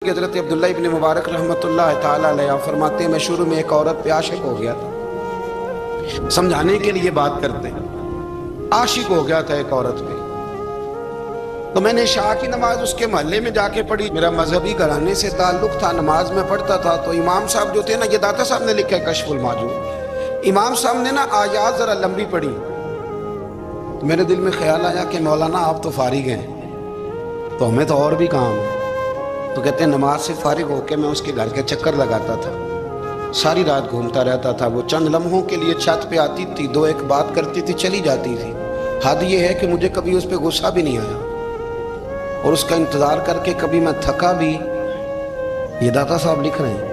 कि हज़रत अब्दुल्ला इब्न मुबारक रहमतुल्लाह ताला अलैह फरमाते हैं, मैं शुरू में एक औरत पे आशिक हो गया था। समझाने के लिए बात करते हैं, आशिक हो गया था एक औरत पे। तो मैंने शाह की नमाज उसके मोहल्ले में जाके पढ़ी। मेरा मजहबी घराने से ताल्लुक था, नमाज में पढ़ता था। तो इमाम साहब जो थे ना, ये दाता साहब ने लिखा है कशफुल माजूद, इमाम साहब ने ना आयात जरा लंबी पढ़ी। तो मेरे दिल में ख्याल आया कि मौलाना आप तो फारिग हैं, तो हमें तो और भी काम है। तो कहते हैं नमाज से फारिग होकर मैं उसके घर के चक्कर लगाता था, सारी रात घूमता रहता था। वो चंद लम्हों के लिए छत पे आती थी, दो एक बात करती थी, चली जाती थी। हद ये है कि मुझे कभी उस पर गुस्सा भी नहीं आया और उसका इंतज़ार करके कभी मैं थका भी। ये दाता साहब लिख रहे हैं।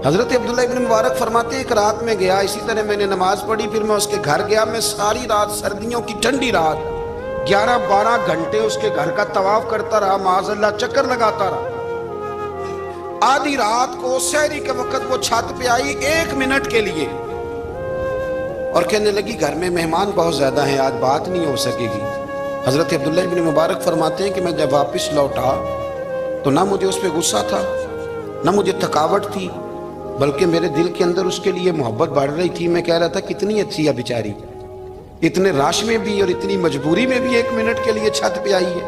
हज़रत अब्दुल्ला इब्न मुबारक फरमाते हैं, एक रात में गया, इसी तरह मैंने नमाज पढ़ी, फिर मैं उसके घर गया। मैं सारी रात, सर्दियों की ठंडी रात, 11-12 घंटे उसके घर का तवाफ करता रहा, माज़अल्लाह चक्कर लगाता रहा। आधी रात को सहरी के वक्त वो छत पे आई 1 मिनट के लिए और कहने लगी घर में मेहमान बहुत ज्यादा हैं, आज बात नहीं हो सकेगी। हजरत अब्दुल्ला इब्न मुबारक फरमाते हैं कि मैं जब वापस लौटा तो ना मुझे उस पर गुस्सा था, ना मुझे थकावट थी, बल्कि मेरे दिल के अंदर उसके लिए मोहब्बत बढ़ रही थी। मैं कह रहा था कितनी अच्छी है बेचारी, इतने राश में भी और इतनी मजबूरी में भी 1 मिनट के लिए छत पे आई है,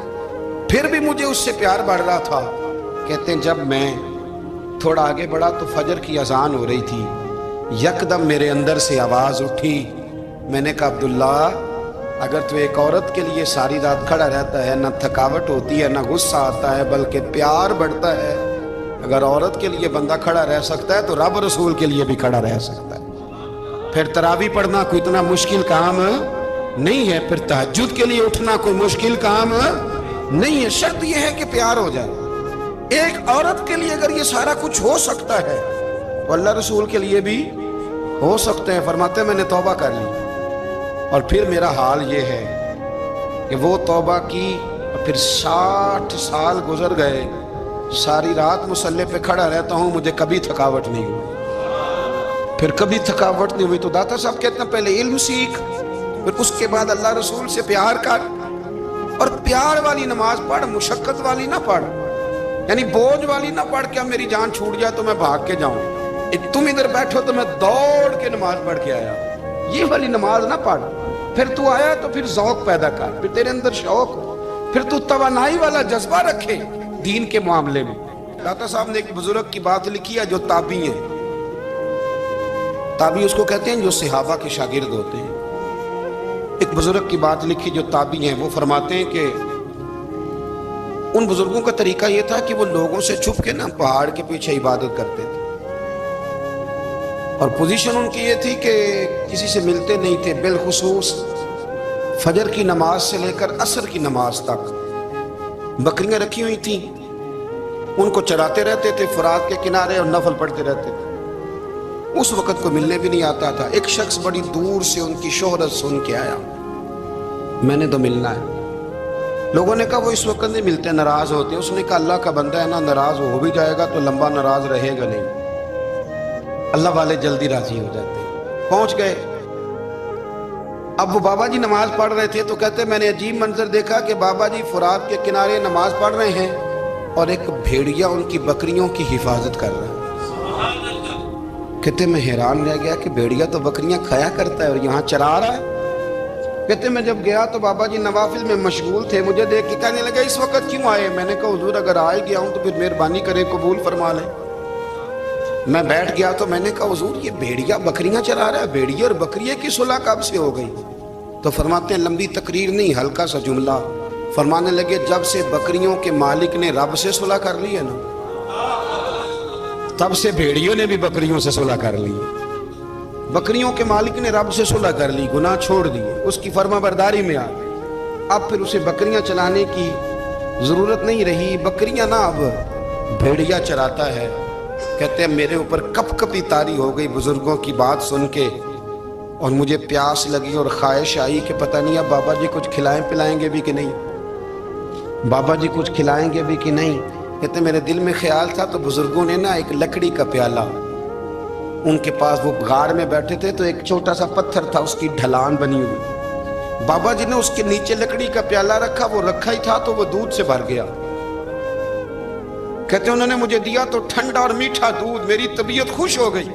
फिर भी मुझे उससे प्यार बढ़ रहा था। कहते हैं जब मैं थोड़ा आगे बढ़ा तो फजर की अजान हो रही थी, यकदम मेरे अंदर से आवाज उठी। मैंने कहा अब्दुल्ला, अगर तू एक औरत के लिए सारी रात खड़ा रहता है, ना थकावट होती है, ना गुस्सा आता है, बल्कि प्यार बढ़ता है। अगर औरत के लिए बंदा खड़ा रह सकता है तो रब रसूल के लिए भी खड़ा रह सकता है। फिर तरावी पढ़ना कोई इतना मुश्किल काम नहीं है, फिर तहज्जुद के लिए उठना कोई मुश्किल काम नहीं है। शर्त यह है कि प्यार हो जाए। एक औरत के लिए अगर ये सारा कुछ हो सकता है तो अल्लाह रसूल के लिए भी हो सकते हैं। फरमाते मैंने तौबा कर ली और फिर मेरा हाल ये है कि वो तौबा की और फिर 60 साल गुजर गए, सारी रात मुसल्ले पे खड़ा रहता हूँ, मुझे कभी थकावट नहीं हुई, फिर कभी थकावट नहीं हुई। तो दाता साहब कहते हैं पहले इल्म सीख, फिर उसके बाद अल्लाह रसूल से प्यार कर, और प्यार वाली नमाज पढ़, मुशक्कत वाली ना पढ़, यानी बोझ वाली ना पढ़ के मेरी जान छूट जाए तो मैं भाग के जाऊं, तुम इधर बैठो तो मैं दौड़ के नमाज पढ़ के आया, ये वाली नमाज ना पढ़। फिर तू आया तो फिर ज़ौक़ पैदा कर, फिर तेरे अंदर शौक हो, फिर तू तवानाई वाला जज्बा रखे दीन के मामले में। दाता साहब ने एक बुजुर्ग की बात लिखी है जो ताबी है, ताबी उसको कहते हैं जो सहाबा के शागिर्द होते हैं। एक बुजुर्ग की बात लिखी जो ताबी है, वो फरमाते हैं कि उन बुजुर्गों का तरीका ये था कि वो लोगों से छुप के ना पहाड़ के पीछे इबादत करते थे, और पोजीशन उनकी ये थी कि किसी से मिलते नहीं थे। बिलखुसूस फजर की नमाज से लेकर असर की नमाज तक बकरियां रखी हुई थी, उनको चराते रहते थे फुरात के किनारे और नफल पढ़ते रहते थे। उस वक्त को मिलने भी नहीं आता था। एक शख्स बड़ी दूर से उनकी शोहरत सुन के आया, मैंने तो मिलना है। लोगों ने कहा वो इस वक्त नहीं मिलते, नाराज होते। उसने कहा अल्लाह का बंदा है ना, नाराज हो भी जाएगा तो लंबा नाराज रहेगा नहीं, अल्लाह वाले जल्दी राजी हो जाते। पहुंच गए। अब वो बाबा जी नमाज पढ़ रहे थे तो कहते मैंने अजीब मंजर देखा कि बाबा जी फुरात के किनारे नमाज पढ़ रहे हैं और एक भेड़िया उनकी बकरियों की हिफाजत कर रहा है। कहते मैं हैरान रह गया कि भेड़िया तो बकरियां खाया करता है और यहाँ चरा रहा है। कहते मैं जब गया तो बाबा जी नवाफिल में मशगूल थे, मुझे देख के कहने लगे इस वक्त क्यों आए। मैंने कहा हुजूर अगर आ गया हूं तो फिर मेहरबानी करें कबूल फरमा लें। मैं बैठ गया तो मैंने कहा हुजूर ये भेड़िया बकरियां चरा रहा है, भेड़िया और बकरिया की सुलह कब से हो गई। तो फरमाते हैं लंबी तकरीर नहीं, हल्का सा जुमला। फरमाने लगे जब से बकरियों के मालिक ने रब से सुलह कर ली है ना, तब से भेड़ियों ने भी बकरियों से सुलह कर ली। बकरियों के मालिक ने रब से सुलह कर ली, गुनाह छोड़ दिए, उसकी फर्माबरदारी में आ गए। अब फिर उसे बकरियां चलाने की जरूरत नहीं रही, बकरियां ना अब भेड़िया चराता है। कहते हैं मेरे ऊपर कपकपी तारी हो गई बुजुर्गों की बात सुन के, और मुझे प्यास लगी और ख्वाहिश आई कि पता नहीं अब बाबा जी कुछ खिलाएं पिलाएंगे भी कि नहीं, बाबा जी कुछ खिलाएंगे भी कि नहीं। कहते मेरे दिल में ख्याल था तो बुजुर्गों ने ना एक लकड़ी का प्याला, उनके पास वो गाड़ में बैठे थे तो एक छोटा सा पत्थर था, उसकी ढलान बनी हुई, बाबा जी ने उसके नीचे लकड़ी का प्याला रखा, वो रखा ही था तो वो दूध से भर गया। کہتے انہوں نے مجھے دیا تو ٹھنڈا اور میٹھا دودھ، میری طبیعت خوش ہو گئی۔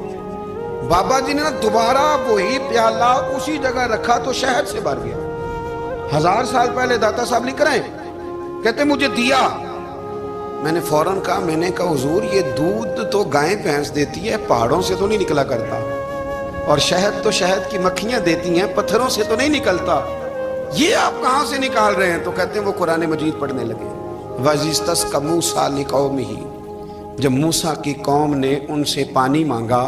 بابا جی نے دوبارہ وہی پیالہ اسی جگہ رکھا تو شہد سے بھر گیا۔ 1000 سال پہلے داتا صاحب لکھ رہے ہیں، کہتے مجھے دیا۔ میں نے فوراً کہا، میں نے کہا حضور یہ دودھ تو گائیں بھینس دیتی ہے، پہاڑوں سے تو نہیں نکلا کرتا، اور شہد تو شہد کی مکھیاں دیتی ہیں، پتھروں سے تو نہیں نکلتا، یہ آپ کہاں سے نکال رہے ہیں؟ تو کہتے ہیں وہ قرآن مجید پڑھنے لگے۔ وَإِذِ اسْتَسْقَى مُوسَىٰ لِقَوْمِهِ، جب موسیٰ کی قوم نے ان سے پانی مانگا،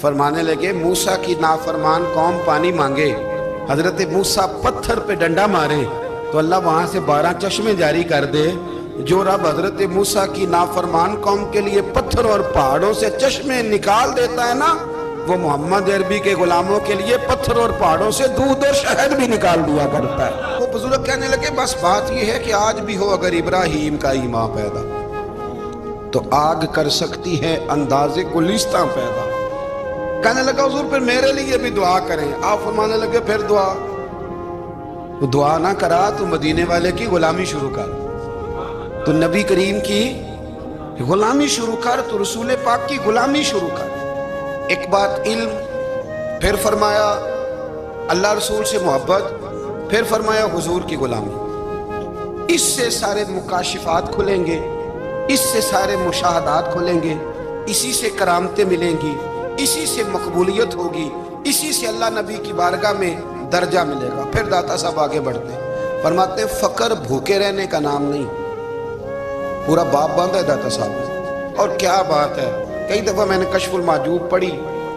فرمانے لگے موسیٰ کی نافرمان قوم پانی مانگے، حضرت موسیٰ پتھر پہ ڈنڈا مارے تو اللہ وہاں سے 12 چشمے جاری کر دے۔ جو رب حضرت موسیٰ کی نافرمان قوم کے لیے پتھر اور پہاڑوں سے چشمے نکال دیتا ہے نا، وہ محمد عربی کے غلاموں کے لیے پتھر اور پہاڑوں سے دودھ اور شہد بھی نکال دیا کرتا ہے۔ وہ بزرگ کہنے لگے بس بات یہ ہے کہ آج بھی ہو اگر ابراہیم کا ایمان پیدا تو آگ کر سکتی ہے انداز گلستاں پیدا۔ کہنے لگا حضور پھر میرے لیے بھی دعا کریں۔ آپ فرمانے لگے پھر دعا نہ کرا تو مدینے والے کی غلامی شروع کر، تو نبی کریم کی غلامی شروع کر، تو رسول پاک کی غلامی شروع کر۔ ایک بات علم، پھر فرمایا اللہ رسول سے محبت، پھر فرمایا حضور کی غلامی۔ اس سے سارے مکاشفات کھلیں گے، اس سے سارے مشاہدات کھلیں گے، اسی سے کرامتیں ملیں گی، اسی سے مقبولیت ہوگی، اسی سے اللہ نبی کی بارگاہ میں درجہ ملے گا۔ پھر داتا صاحب آگے بڑھتے ہیں، فرماتے ہیں فقر بھوکے رہنے کا نام نہیں۔ پورا باپ باندھا ہے داتا صاحب نے، اور کیا بات ہے، کئی دفعہ میں نے کشف المحجوب پڑھی،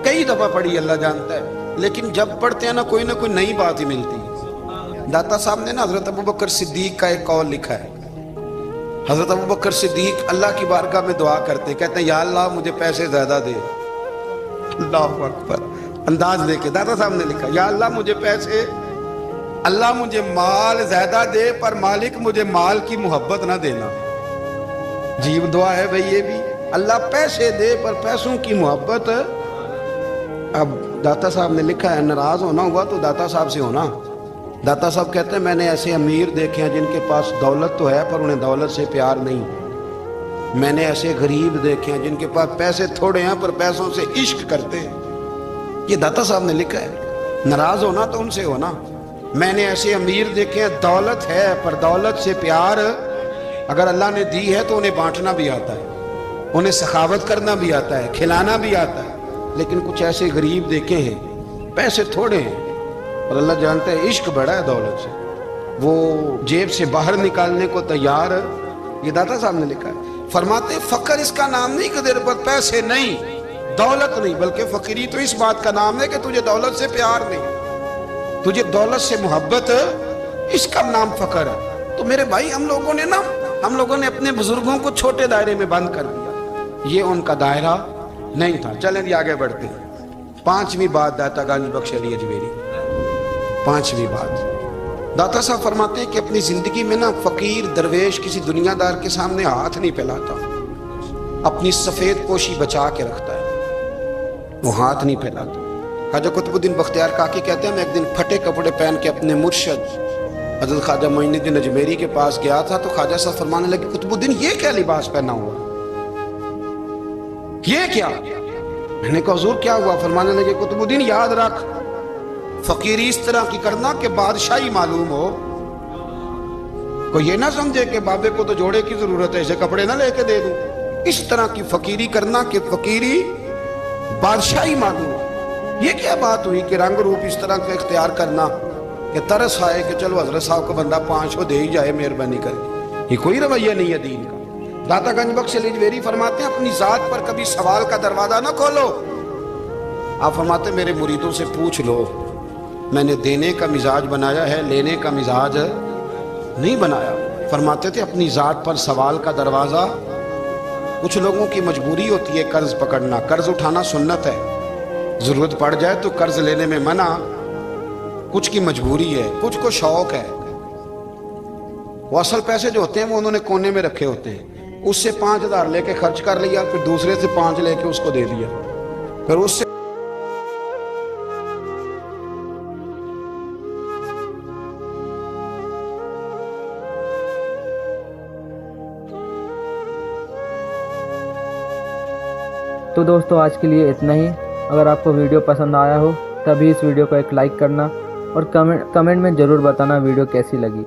کئی دفعہ پڑھی، اللہ جانتا ہے، لیکن جب پڑھتے ہیں نہ کوئی نئی بات ہی ملتی ہے۔ داتا صاحب نے نا حضرت ابوبکر صدیق کا ایک قول لکھا ہے۔ حضرت ابوبکر صدیق اللہ کی بارگاہ میں دعا کرتے، کہتے ہیں یا اللہ مجھے پیسے زیادہ دے۔ اللہ اکبر، انداز لے کے داتا صاحب نے لکھا یا اللہ مجھے پیسے، اللہ مجھے مال زیادہ دے، پر مالک مجھے مال کی محبت نہ دینا۔ عجیب دعا ہے بھئی یہ بھی، اللہ پیسے دے پر پیسوں کی محبت۔ اب داتا صاحب نے لکھا ہے ناراض ہونا ہوا تو داتا صاحب سے ہونا۔ داتا صاحب کہتے ہیں میں نے ایسے امیر دیکھے ہیں جن کے پاس دولت تو ہے پر انہیں دولت سے پیار نہیں، میں نے ایسے غریب دیکھے ہیں جن کے پاس پیسے تھوڑے ہیں پر پیسوں سے عشق کرتے ہیں۔ یہ داتا صاحب نے لکھا ہے، ناراض ہونا تو ان سے ہونا۔ میں نے ایسے امیر دیکھے ہیں دولت ہے پر دولت سے پیار، اگر اللہ نے دی ہے تو انہیں بانٹنا بھی آتا ہے، انہیں سخاوت کرنا بھی آتا ہے، کھلانا بھی آتا ہے، لیکن کچھ ایسے غریب دیکھے ہیں پیسے تھوڑے ہیں اور اللہ جانتا ہے عشق بڑا ہے دولت سے، وہ جیب سے باہر نکالنے کو تیار ہے۔ یہ داتا صاحب نے لکھا ہے۔ فرماتے فقر اس کا نام نہیں کہ تیرے پر پیسے نہیں، دولت نہیں، بلکہ فقیری تو اس بات کا نام ہے کہ تجھے دولت سے پیار نہیں، تجھے دولت سے محبت، اس کا نام فقر ہے۔ تو میرے بھائی ہم لوگوں نے اپنے بزرگوں کو چھوٹے دائرے میں بند کر دیا، یہ ان کا دائرہ نہیں تھا۔ چلیں جی آگے بڑھتے ہیں۔ 5ویں بات داتا گنج بخش علی اجمیری، 5ویں بات داتا صاحب فرماتے ہیں کہ اپنی زندگی میں نا فقیر درویش کسی دنیا دار کے سامنے ہاتھ نہیں پھیلاتا، اپنی سفید پوشی بچا کے رکھتا ہے، وہ ہاتھ نہیں پھیلاتا۔ خواجہ قطب الدین بختیار کاکی کہتے ہیں میں ایک دن پھٹے کپڑے پہن کے اپنے مرشد حضرت خواجہ معین الدین اجمیری کے پاس گیا تھا تو خواجہ صاحب فرمانے لگے قطب الدین یہ کیا لباس پہنا ہوا، یہ کیا؟ میں نے کہا حضور کیا ہوا؟ فرمانے لگے قطب الدین یاد رکھ فقیری اس طرح کی کرنا کہ بادشاہی معلوم ہو، کوئی یہ نہ سمجھے کہ بابے کو تو جوڑے کی ضرورت ہے اسے کپڑے نہ لے کے دے دوں، اس طرح کی فقیری کرنا کہ فقیری بادشاہی معلوم ہو۔ یہ کیا بات ہوئی کہ رنگ روپ اس طرح کا اختیار کرنا کہ ترس آئے کہ چلو حضرت صاحب کو بندہ 500 دے ہی جائے مہربانی کر کے، یہ کوئی رویہ نہیں ہے دین کا۔ داتا گنج بخش علی اجمیری فرماتے ہیں اپنی ذات پر کبھی سوال کا دروازہ نہ کھولو۔ آپ فرماتے ہیں میرے مریدوں سے پوچھ لو، میں نے دینے کا مزاج بنایا ہے، لینے کا مزاج نہیں بنایا۔ فرماتے تھے اپنی ذات پر سوال کا دروازہ، کچھ لوگوں کی مجبوری ہوتی ہے قرض پکڑنا، قرض اٹھانا سنت ہے، ضرورت پڑ جائے تو قرض لینے میں منع، کچھ کی مجبوری ہے، کچھ کو شوق ہے، وہ اصل پیسے جو ہوتے ہیں وہ انہوں نے کونے میں رکھے ہوتے ہیں، اس سے 5000 لے کے خرچ کر لیا، پھر دوسرے سے 5 لے کے اس کو دے دیا، پھر اس سے تو دوستو آج کے لیے اتنا ہی. اگر آپ کو ویڈیو پسند آیا ہو تبھی اس ویڈیو کو ایک لائک کرنا اور کمنٹ میں ضرور بتانا ویڈیو کیسی لگی.